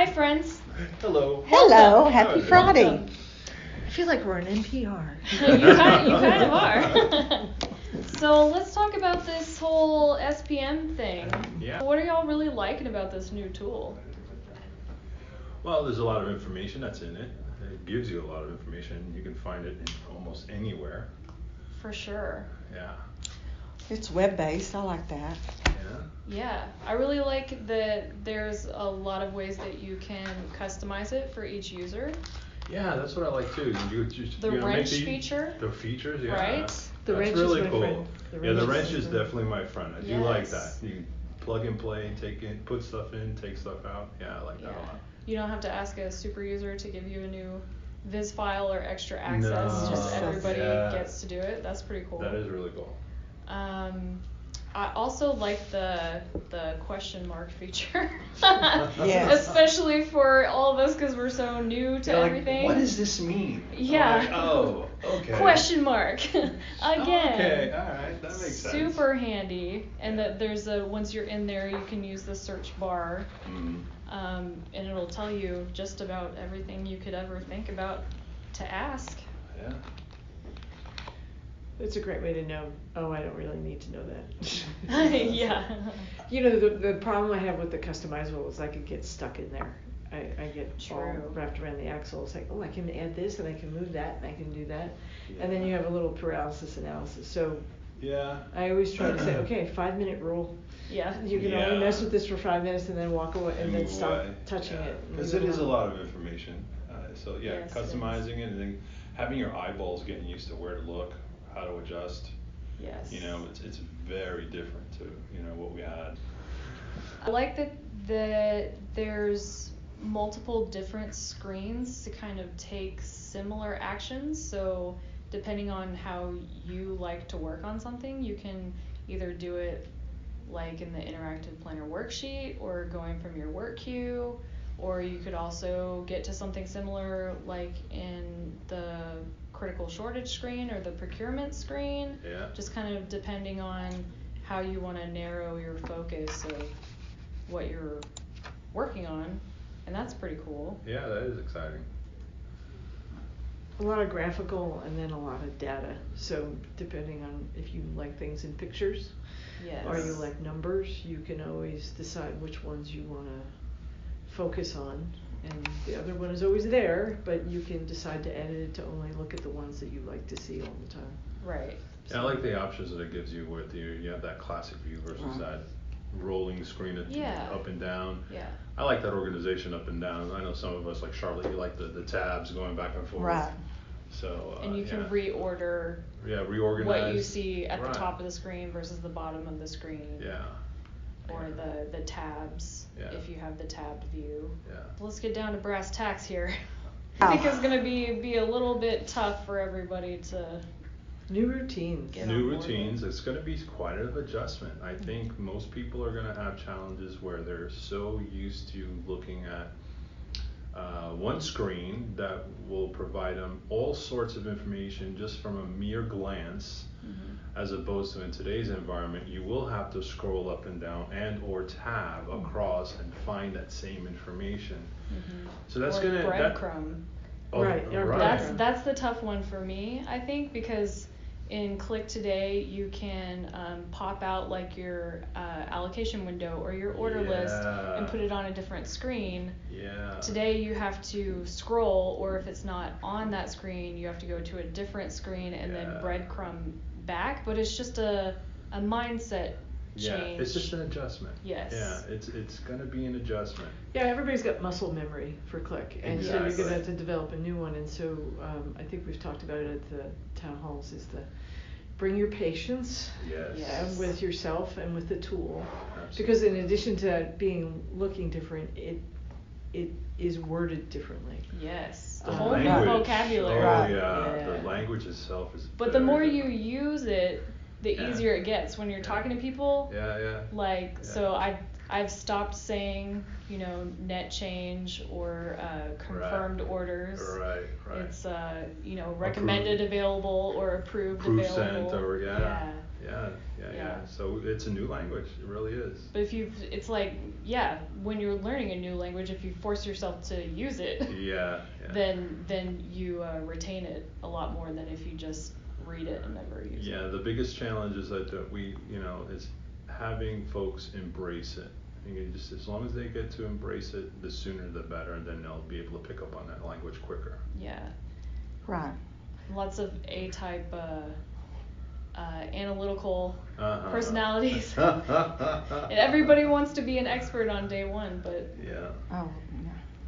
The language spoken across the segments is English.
Hi, friends. Hello. Hello, happy Welcome. Friday. I feel like we're on NPR. you kind of are. So let's talk about this whole SPM thing. Yeah. What are y'all really liking about this new tool? Well, there's a lot of information that's in it. It gives you a lot of information. You can find it in almost anywhere. For sure. Yeah. It's web-based, I like that. Yeah, I really like that there's a lot of ways that you can customize it for each user. Yeah, that's what I like too. The wrench feature. The features, yeah. Right? The That's wrench really is my cool. friend. The wrench is definitely my friend. I do like Yes. that. You can plug and play, put stuff in, take stuff out. Yeah, I like that a lot. You don't have to ask a super user to give you a new viz file or extra access. No. Just everybody Yeah. gets to do it. That's pretty cool. That is really cool. I also like the question mark feature. Yes. Especially for all of us because we're so new to everything. What does this mean? Yeah. Like, oh, okay. Question mark. Again. Okay, alright, that makes sense. Super handy. And that there's once you're in there, you can use the search bar. And it'll tell you just about everything you could ever think about to ask. Yeah. It's a great way to know, oh, I don't really need to know that. Yeah. You know, the problem I have with the customizable is I could get stuck in there. I get all wrapped around the axle. It's like, oh, I can add this and I can move that and I can do that. Yeah. And then you have a little paralysis analysis. So Yeah. I always try to say, okay, 5-minute rule. Yeah. You can only mess with this for 5 minutes and then walk away and then move stop away. touching it. Because it is a lot of information. So yeah, Yes, customizing it and then having your eyeballs getting used to where to look, how to adjust. Yes. You know, it's very different to what we had. I like that there's multiple different screens to kind of take similar actions. So depending on how you like to work on something, you can either do it like in the interactive planner worksheet or going from your work queue, or you could also get to something similar like in the critical shortage screen or the procurement screen. Yeah. Just kind of depending on how you want to narrow your focus of what you're working on, and that's pretty cool. Yeah, that is exciting. A lot of graphical and then a lot of data. So depending on if you like things in pictures or you like numbers, you can always decide which ones you want to focus on. And the other one is always there, but you can decide to edit it to only look at the ones that you like to see all the time. Right. Yeah, I like the options that it gives you with you have that classic view versus that rolling screen up and down. Yeah. I like that organization up and down. I know some of us, like Charlotte, you like the tabs going back and forth. Right. So. And you can reorder. Yeah, reorganize. What you see at the top of the screen versus the bottom of the screen. Yeah. Or the tabs if you have the tabbed view. Yeah. Let's get down to brass tacks here. I think it's gonna be a little bit tough for everybody to. New routines. New routines. It's going to be quite an adjustment. I think most people are going to have challenges where they're so used to looking at one screen that will provide them all sorts of information just from a mere glance, as opposed to in today's environment, you will have to scroll up and down and or tab across and find that same information. So that's going to breadcrumb. Right. That's the tough one for me, I think, because in Click Today you can pop out like your allocation window or your order list and put it on a different screen. Yeah. Today you have to scroll, or if it's not on that screen, you have to go to a different screen and then breadcrumb back. But it's just a mindset change. Yeah, it's just an adjustment. Yes. Yeah, it's going to be an adjustment. Yeah, everybody's got muscle memory for Click, and so you're going to have to develop a new one. And so I think we've talked about it at the town halls, is bring your patience with yourself and with the tool. Absolutely. Because in addition to looking different, it is worded differently. Yes. The whole new vocabulary. The language itself is. But the more you use it, the easier it gets when you're talking to people. So I've stopped saying, net change or confirmed orders. Right. It's recommended available or approved available. Sent or Yeah. So it's a new language. It really is. But it's like, when you're learning a new language, if you force yourself to use it, then you retain it a lot more than if you just read it and never use it. Yeah, the biggest challenge is that is having folks embrace it. I think just as long as they get to embrace it, the sooner the better, and then they'll be able to pick up on that language quicker. Yeah. Right. Lots of A-type analytical personalities. And everybody wants to be an expert on day one, but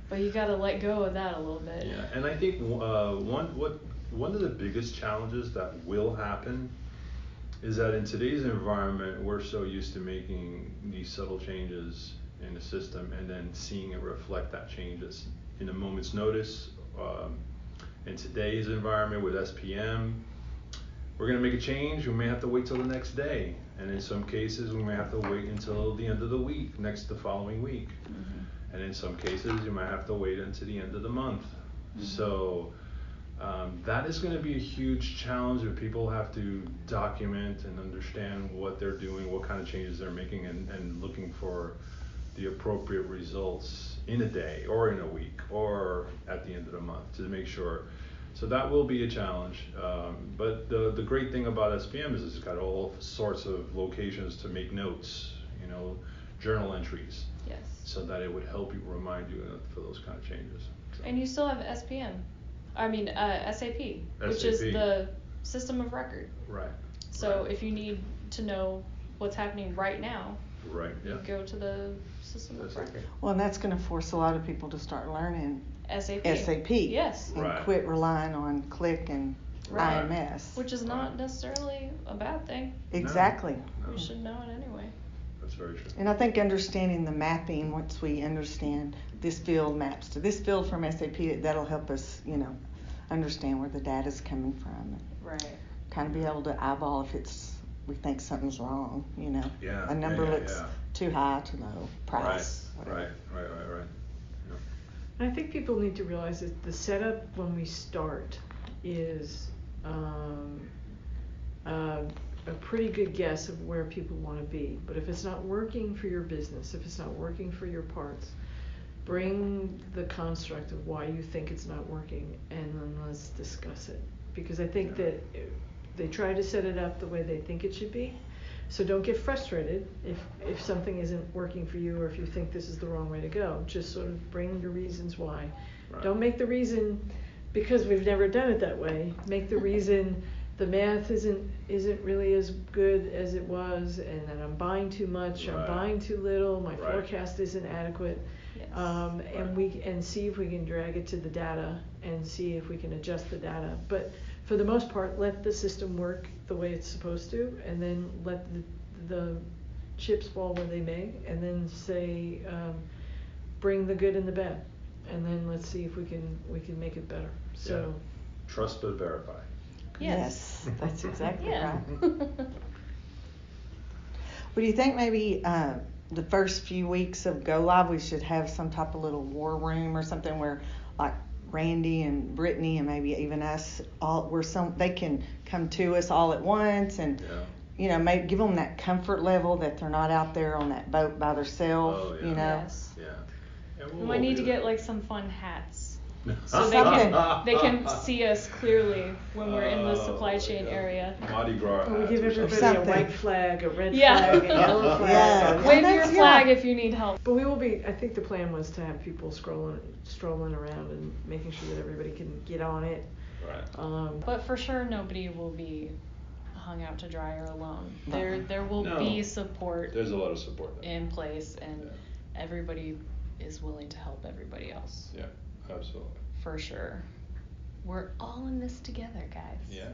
but you gotta let go of that a little bit. Yeah, and I think one of the biggest challenges that will happen is that in today's environment, we're so used to making these subtle changes in the system and then seeing it reflect that changes in a moment's notice. In today's environment with SPM, we're going to make a change, we may have to wait till the next day. And in some cases, we may have to wait until the end of the week, the following week. Mm-hmm. And in some cases, you might have to wait until the end of the month. Mm-hmm. So that is going to be a huge challenge if people have to document and understand what they're doing, what kind of changes they're making, and looking for the appropriate results in a day or in a week or at the end of the month to make sure. So that will be a challenge. But the great thing about SPM is it's got all sorts of locations to make notes, journal entries. Yes. So that it would help you, remind you for those kind of changes. So. And you still have SAP, which is the system of record. Right. So if you need to know what's happening right now, you go to the system of record. Well, and that's going to force a lot of people to start learning SAP. Yes. And quit relying on Click and IMS. Which is not necessarily a bad thing. Exactly. No. We should know it anyway. That's very true. And I think understanding the mapping, once we understand this field maps to this field from SAP, that'll help us, understand where the data's coming from. Right. Kind of be able to eyeball if we think something's wrong, Yeah. A number looks too high, too low, price. Right. I think people need to realize that the setup when we start is a pretty good guess of where people want to be. But if it's not working for your business, if it's not working for your parts, bring the construct of why you think it's not working, and then let's discuss it. Because I think that they try to set it up the way they think it should be. So don't get frustrated if something isn't working for you, or if you think this is the wrong way to go. Just sort of bring your reasons why. Right. Don't make the reason because we've never done it that way. Make the reason the math isn't really as good as it was, and that I'm buying too much, I'm buying too little, my forecast isn't adequate. Yes. And see if we can drag it to the data and see if we can adjust the data. But for the most part, let the system work the way it's supposed to, and then let the chips fall where they may, and then say, bring the good and the bad, and then let's see if we can make it better. So, trust but verify. Yes, that's exactly right. Well, do you think maybe the first few weeks of Go Live we should have some type of little war room or something where, like, Randy and Brittany and maybe even us they can come to us all at once and maybe give them that comfort level that they're not out there on that boat by themselves. Yes. Yeah. We might need to get like some fun hats so they can see us clearly when we're in the supply chain area. Mardi Gras hats. We give everybody a white flag, a red flag, a yellow flag. Yeah. Wave your flag if you need help. But I think the plan was to have people strolling around and making sure that everybody can get on it. Right. But for sure nobody will be hung out to dry or alone. There will be support. There's a lot of support in place, and everybody is willing to help everybody else. Yeah, absolutely. For sure. We're all in this together, guys. Yes.